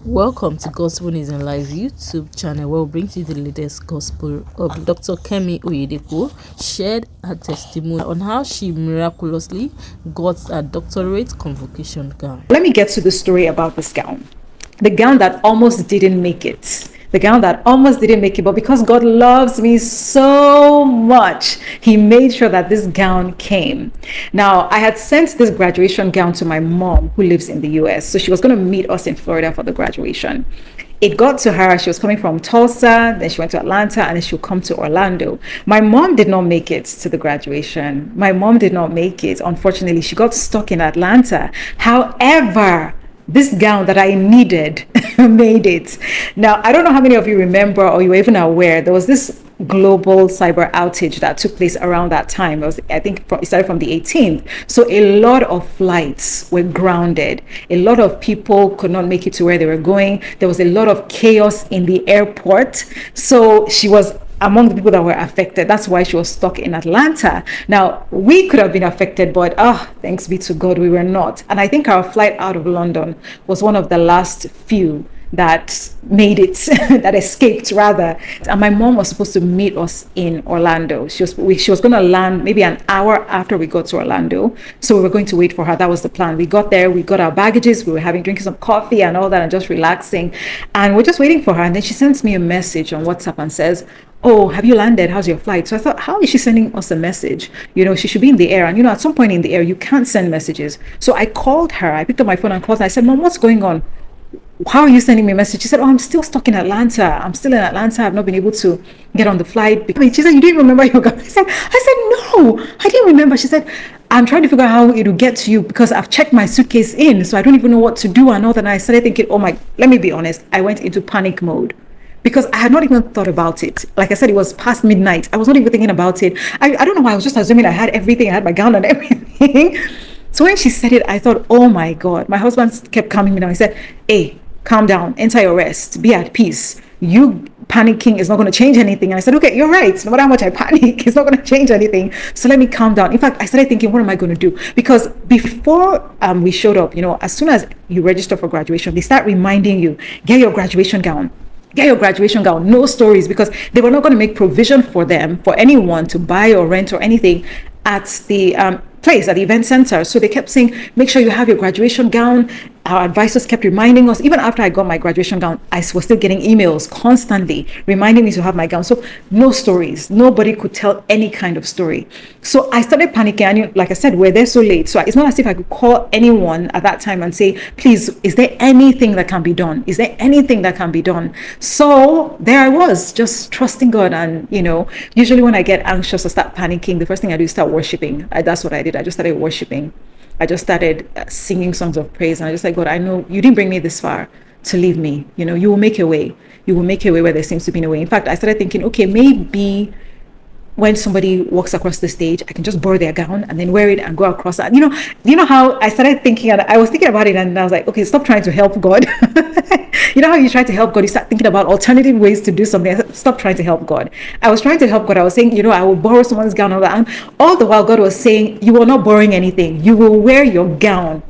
Welcome to Gospel News in Live YouTube channel, where we bring to you the latest gospel of Dr. Kemi Oyedepo. Shared her testimony on how she miraculously got a doctorate convocation gown. Let me get to the story about this gown. The gown that almost didn't make it. The gown that almost didn't make it, but because God loves me so much, He made sure that this gown came. Now, I had sent this graduation gown to my mom, who lives in the US. So she was going to meet us in Florida for the graduation. It got to her. She was coming from Tulsa, then she went to Atlanta, and then she'll come to Orlando. My mom did not make it to the graduation. My mom did not make it. Unfortunately, she got stuck in Atlanta. However, this gown that I needed made it. Now, I don't know how many of you remember or you were even aware, there was this global cyber outage that took place around that time. It started from the 18th. So a lot of flights were grounded. A lot of people could not make it to where they were going. There was a lot of chaos in the airport. So she was among the people that were affected. That's why she was stuck in Atlanta. Now, we could have been affected, but thanks be to God, we were not. And I think our flight out of London was one of the last few that made it, that escaped rather. And my mom was supposed to meet us in Orlando. She was going to land maybe an hour after we got to Orlando. So we were going to wait for her. That was the plan. We got there, we got our baggages, we were drinking some coffee and all that and just relaxing. And we're just waiting for her. And then she sends me a message on WhatsApp and says, "Oh, have you landed? How's your flight?" So I thought, how is she sending us a message? She should be in the air. And, at some point in the air, you can't send messages. So I called her. I picked up my phone and called her. I said, "Mom, what's going on? How are you sending me a message?" She said, "Oh, I'm still stuck in Atlanta. I'm still in Atlanta. I've not been able to get on the flight." She said, "You didn't remember your gown?" I said, "No, I didn't remember." She said, "I'm trying to figure out how it will get to you because I've checked my suitcase in. So I don't even know what to do and all that." And I started thinking, let me be honest. I went into panic mode, because I had not even thought about it. Like I said, it was past midnight. I was not even thinking about it. I don't know why. I was just assuming I had everything. I had my gown and everything. So when she said it, I thought, oh my God. My husband kept calming me down. He said, "Hey, calm down, enter your rest, be at peace. You panicking is not going to change anything." And I said, "Okay, you're right. No matter how much I panic, it's not going to change anything. So let me calm down." In fact, I started thinking, what am I going to do? Because before we showed up, as soon as you register for graduation, they start reminding you, get your graduation gown. Get your graduation gown, no stories, because they were not going to make provision for anyone to buy or rent or anything at the place, at the event center. So they kept saying, make sure you have your graduation gown. Our advisors kept reminding us. Even after I got my graduation gown, I was still getting emails constantly reminding me to have my gown. So no stories. Nobody could tell any kind of story. So I started panicking. And like I said, we're there so late. So it's not as if I could call anyone at that time and say, "Please, is there anything that can be done? Is there anything that can be done?" So there I was, just trusting God. And, usually when I get anxious or start panicking, the first thing I do is start worshiping. That's what I did. I just started worshiping. I just started singing songs of praise. And I just said, "God, I know you didn't bring me this far to leave me. You will make a way. You will make a way where there seems to be no way." In fact, I started thinking, okay, maybe when somebody walks across the stage, I can just borrow their gown and then wear it and go across. And you know how I started thinking, and I was thinking about it, and I was like, okay, stop trying to help God. You know how you try to help God, you start thinking about alternative ways to do something. I said, stop trying to help God. I was trying to help God. I was saying, I will borrow someone's gown. And all the while, God was saying, you are not borrowing anything. You will wear your gown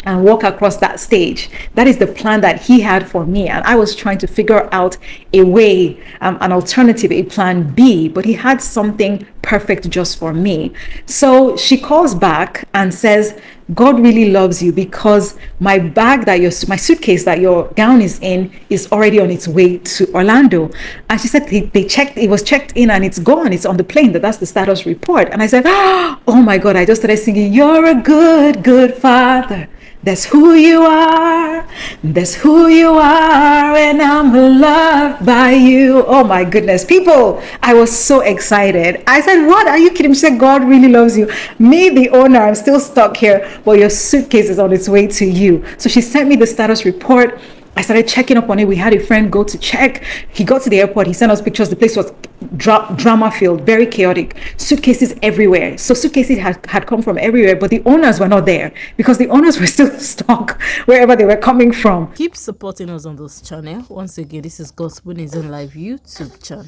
and walk across that stage. That is the plan that He had for me. And I was trying to figure out a way, an alternative, a plan B, but He had something perfect just for me. So she calls back and says, "God really loves you because my my suitcase that your gown is in is already on its way to Orlando." And she said it was checked in and it's gone. It's on the plane. That's the status report. And I said, oh my God, I just started singing, "You're a good, good Father. That's who you are. That's who you are. And I'm loved by you." Oh my goodness. People, I was so excited. I said, "What? Are you kidding?" She said, "God really loves you. Me, the owner, I'm still stuck here, but your suitcase is on its way to you." So she sent me the status report. I started checking up on it. We had a friend go to check. He got to the airport. He sent us pictures. The place was drama filled, very chaotic. Suitcases everywhere. So suitcases had come from everywhere, but the owners were not there because the owners were still stuck wherever they were coming from. Keep supporting us on this channel. Once again, this is Gospel News in Live YouTube channel.